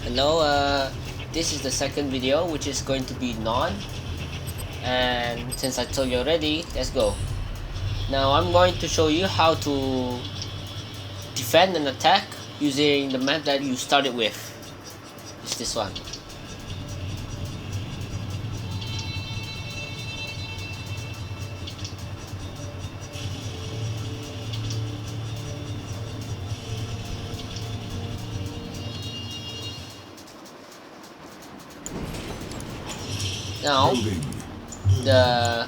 Hello, this is the second video, which is going to be non, and since I told you already, let's go. Now I'm going to show you how to defend an attack using the map that you started with. It's this one. Now, the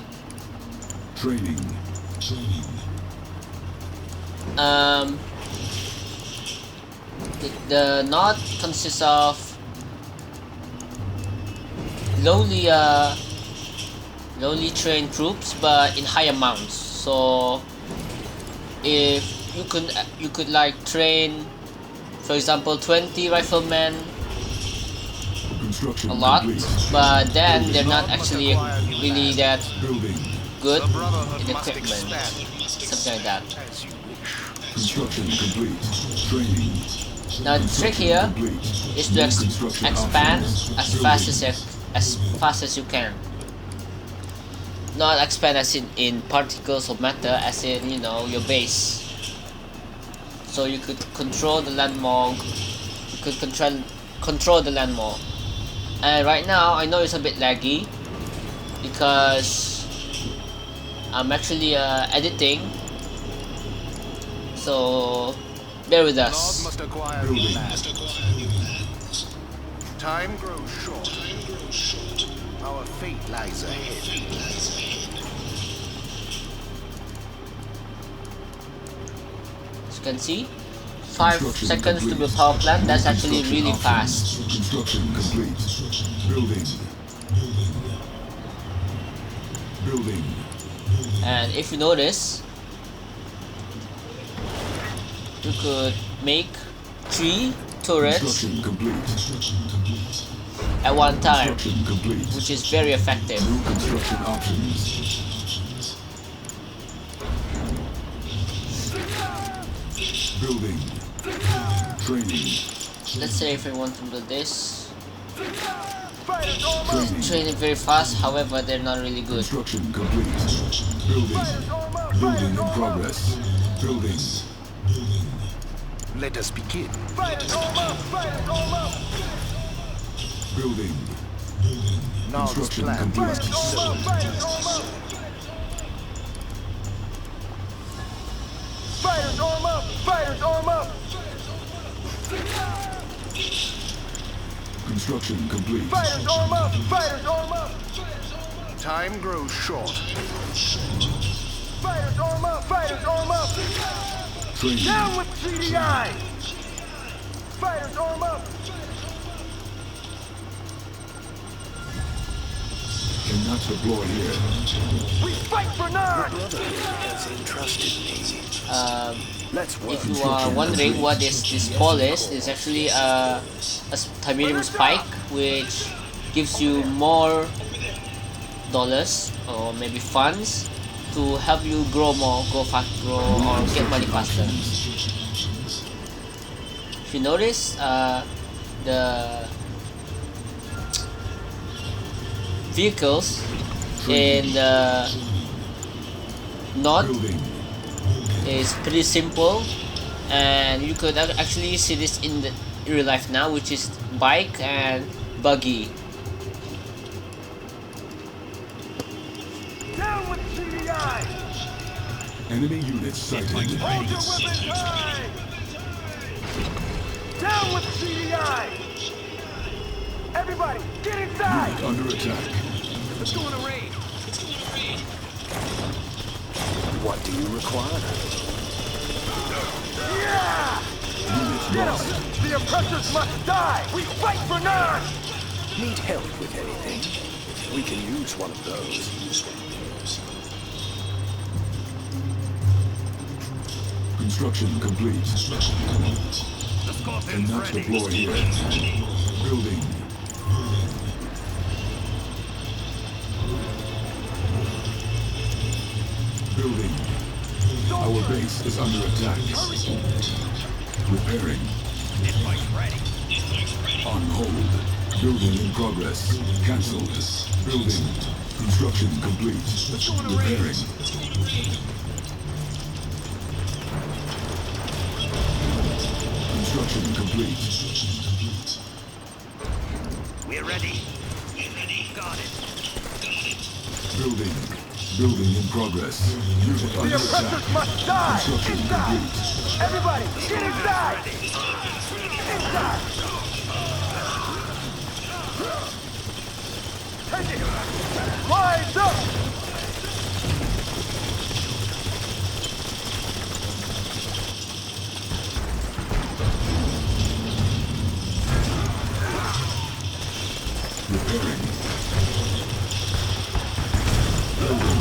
the knot consists of lowly trained troops, but in high amounts. So if you could like train, for example, 20 riflemen a lot, but then they're not actually really that good in equipment, something like that. Now the trick here is to expand as fast as you can. Not expand as in particles of matter, as in, you know, your base. So you could control the land more. You could control the land more. And right now I know it's a bit laggy because I'm actually editing, so bear with us. Time grows short. Our fate lies ahead. As you can see, 5 seconds to build power plant. That's actually really fast. Construction complete. Building. And if you notice, you could make 3 turrets at one time, which is very effective. Construction options. Building. Training. Let's say if I want to build this, train it very fast, however they're not really good. Construction complete. Building. Building in progress. Building. Let us begin. Building. Now this Construction plan complete. must be settled. Fighters, arm up! Fighters, arm up! Construction complete. Fighters, arm up! Fighters, arm up! Time grows short. Fighters, arm up! Fighters, arm up! Training. Down with CDI! Fighters, arm up! Cannot deploy here. We fight for none! Has entrusted me. Let's work. If you are wondering what this ball is, it's actually a titanium spike, which gives you more dollars or maybe funds to help you grow more, grow or get money faster. If you notice, the vehicles in the knot Building. is pretty simple, and you could actually see this in the real life now, which is bike and buggy. Down with CDI! Enemy units sighted. Hold your weapons high! Down with CDI! Everybody, get inside! Unit under attack. Let's go on a raid! What do you require? Yeah! Units Get 'em! lost. The oppressors must die! We fight for none! Need help with anything? We can use one of those. Construction complete. Cannot deploy here. Building. Building. Our base is under attack. Repairing. On hold. Building in progress. Cancelled. Building. Construction complete. Repairing. Construction complete. We're ready. Got it. Building. Building in progress. Unit The under oppressors attack. must die! Construction Inside! complete. Everybody, get inside! Inside! Take it! Rise up! Repairing. Building.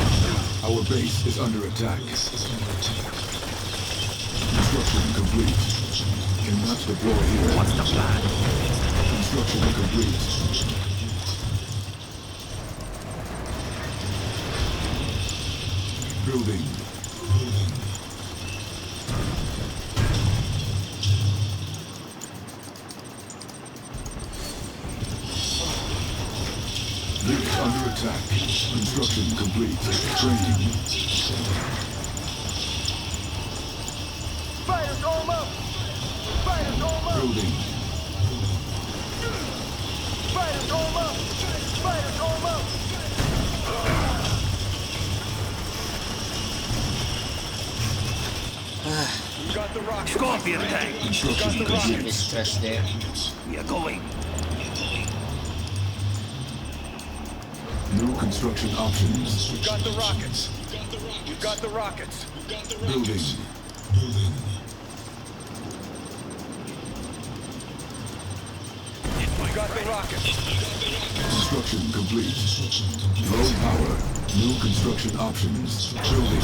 Our base is under attack. Construction complete. Cannot deploy here. What's the plan? Construction complete. Building. Unit under attack. Construction complete. Training. Fighters, arm up! Fighters, arm up! Building. Fighters, arm up! Fighters, arm up! You got the rocket. Scorpion tank. Construction Got the A bit complete. stressed there. We are going. New construction options. We got the rockets. We got the rockets. Building. We got the rockets. Construction complete. Low power. New construction options. Building.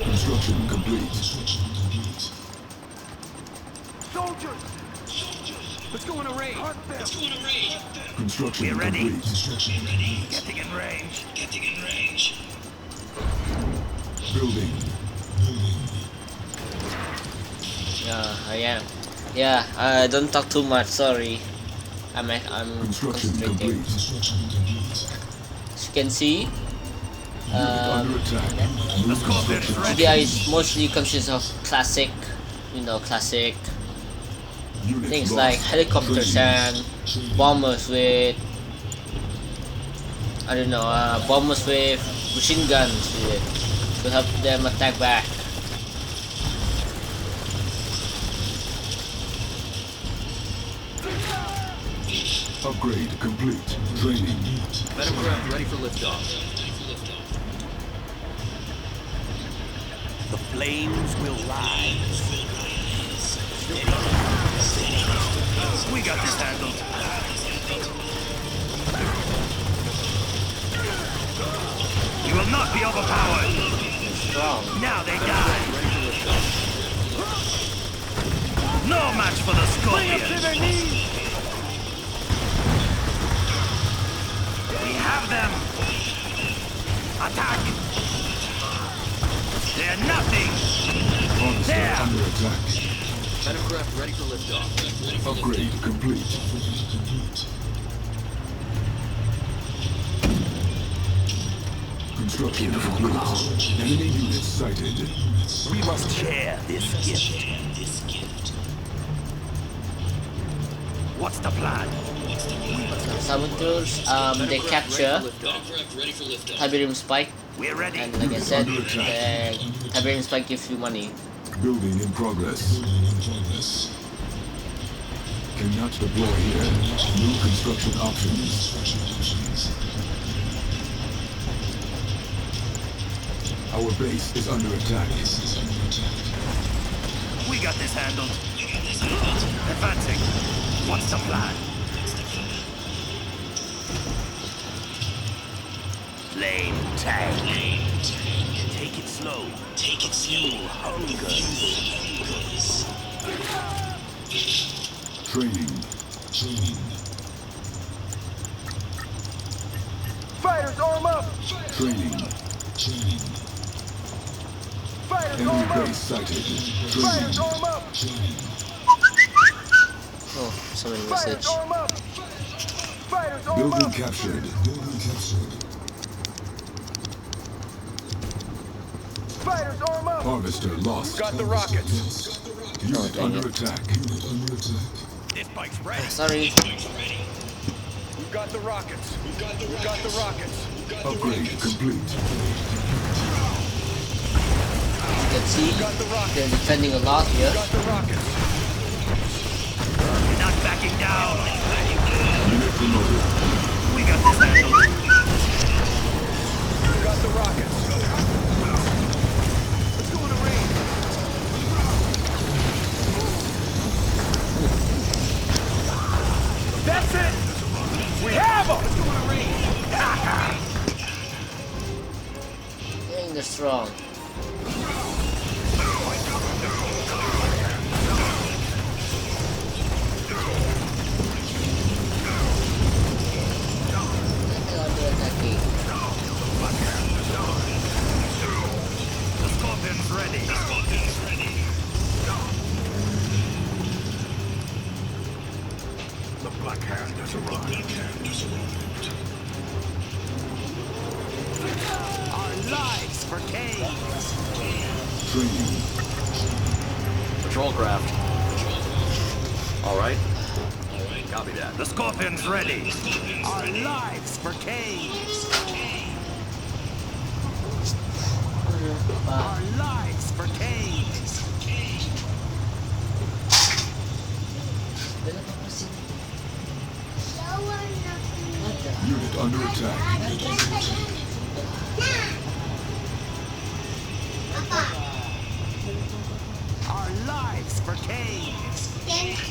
Construction complete. Soldiers! Let's go in a raid. Hunt them. Construction We're ready. complete. Getting in range. Building. Yeah, I am. Yeah, don't talk too much. Sorry. I'm Construction concentrating. complete. As you can see, Unit under attack. New construction. GDI is mostly consists of classic, classic Unit things lost. like helicopters Training. and bombers with, I don't know, bombers with machine guns to help them attack back. Upgrade complete. Training. Metacraft ready for liftoff. The flames will rise. We got this handled. You will not be overpowered. Strong. Now they die. No match for the Scorpions. We have them. Attack. They're nothing. Monster There. under attack. Metacraft ready for liftoff. Upgrade complete. Construction complete. Enemy units sighted. We must share this gift. What's the plan? Saboteurs, they capture Tiberium Spike, We're ready. and like I said, the Tiberium Spike gives you money. Building in progress. Cannot deploy here. New construction options. Our base is under attack. We got this handled. Advancing. What's the plan? Flame tank. Take it slow. Fuel hungers. Training. Fighters, arm up! Training. Fighters, Enemy arm up! base sighted. Fighters, Training. arm up! Oh, so many Fighters, message. arm up! Fighters, arm Building up! captured. Building captured. Fighters, arm up! Harvester lost. Got the rockets. Unit dang under it. attack. Unit under attack. This bike's ready. Sorry. We got the rockets. We got the rockets. Upgrade complete. You can see they're defending a lot here. Got the rockets. You're not backing down. Unit promoted. We got this handled. We got the rockets. Let's go to the range. That's it! We have them! Let's go to the range. Dang, they're strong. The Scorpion's ready. The Black Hand has arrived. Our lives for Kane. Training. Patrol craft. All right. Copy that. The Scorpion's ready. Our lives for Kane. Our lives for Kane. Unit under attack. Our lives for Kane. Okay.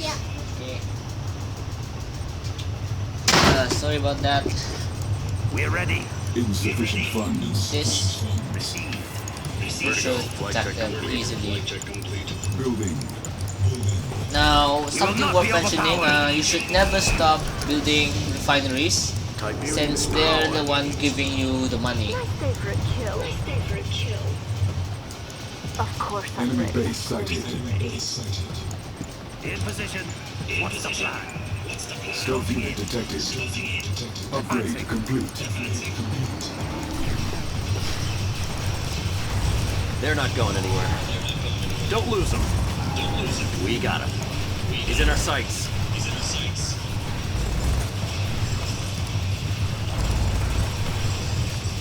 Sorry about that. We're ready. Insufficient funds. This Receive. should attack them easily. Building. Now, something not worth be mentioning, overpowered. you should never stop building refineries since they're the one giving you the money. My favorite kill. Of course I'm Enemy ready. base sighted. In position. What's the plan? Stealth unit detected. Upgrade complete. They're not going anywhere. Don't lose him. We got him. He's in our sights.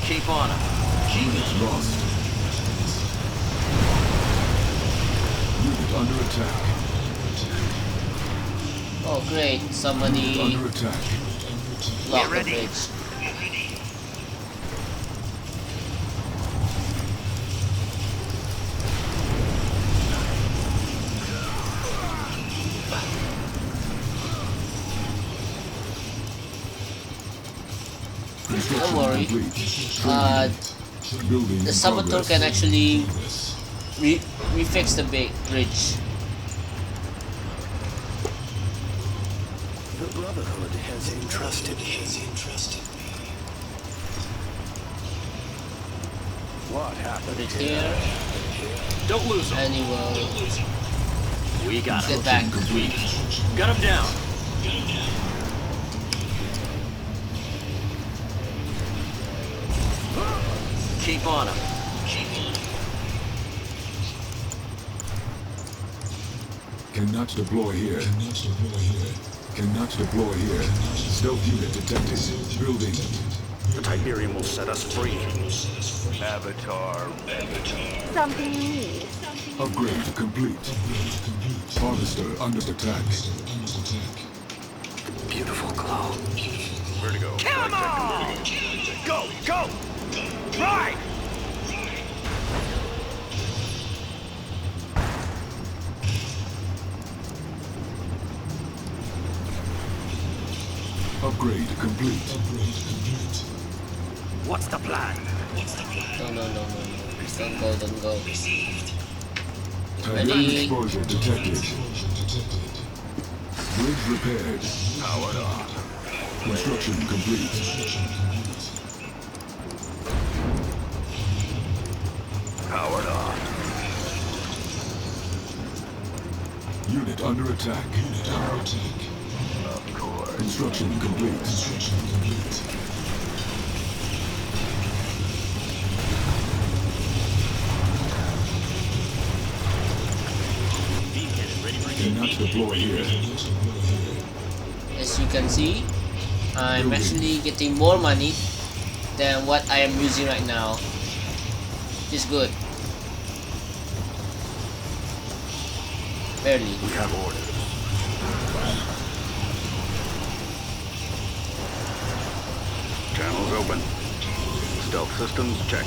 Keep on him. Unit lost. Unit under attack. Oh great, somebody Under attack. blocked the ready. bridge. Construction Don't worry. complete. The Building in saboteur progress. can actually refix the bridge. The Brotherhood has entrusted me. What happened Put it here, Don't lose him. and he will We got him. get back. Complete. Got him down. Keep on him. Cannot deploy here. Cannot deploy here. Stealth unit detected. Building. The Tiberium will set us free. Avatar. Something you need. Upgrade complete. Harvester under attack. Beautiful glow. Where to go? Come on! Go, go! Right! Upgrade complete. What's the plan? No. Don't go. Tiberium Ready? exposure detected. Bridge repaired. Powered on. Construction complete. Powered on. Unit under attack. Of course. Construction complete. Beam cannon ready for Cannot deploy here. As you can see, I'm actually getting more money than what I am using right now. It's good. Barely. We have orders. Channels open. Stealth systems check.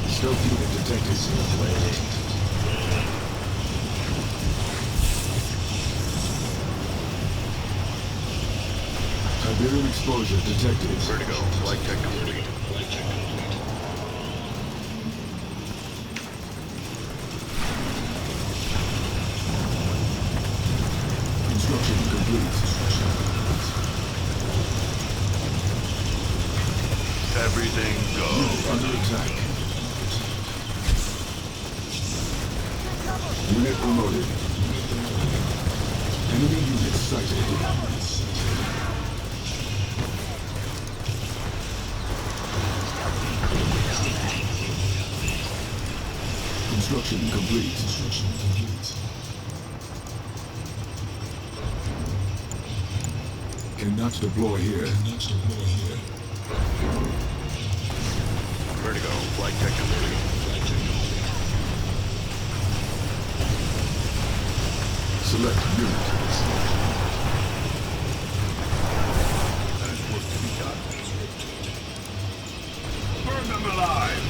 Stealth unit detected. Tiberium exposure detected. Vertigo. Flight check complete. Construction complete. Everything go. Unit under attack. Unit promoted. Enemy unit sighted. Construction complete. Cannot deploy here. Vertigo. Flight check complete. Select unit. There's work to be done. Burn them alive.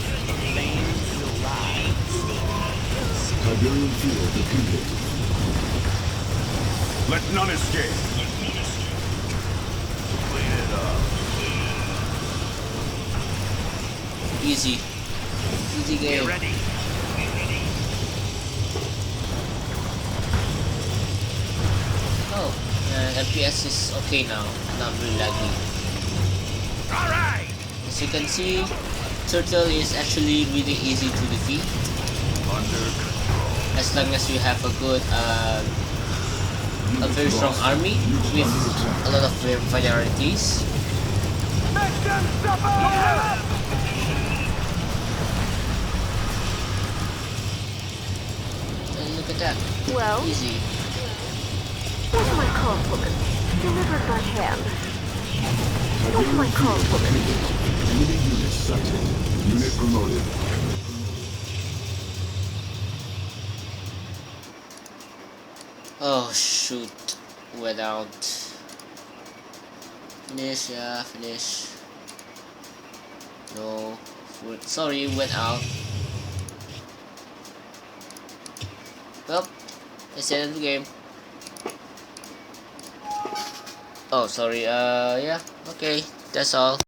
Tiberium field depleted. Let none escape. Clean it up. Easy. Easy game. Get ready. Oh, FPS is okay now. Not really laggy. All right. As you can see, Turtle is actually really easy to defeat. Under control. As long as you have a good, a very strong army with a lot of varieties. Make them suffer. And look at that, Well, easy. what's my compliment? Delivered by hand. What's my compliment? Enemy unit sighted. Unit promoted. Oh shoot, went out. Finish, yeah, finish. No, sorry, went out. Well, it's the end of the game. Oh, sorry, yeah, okay, that's all.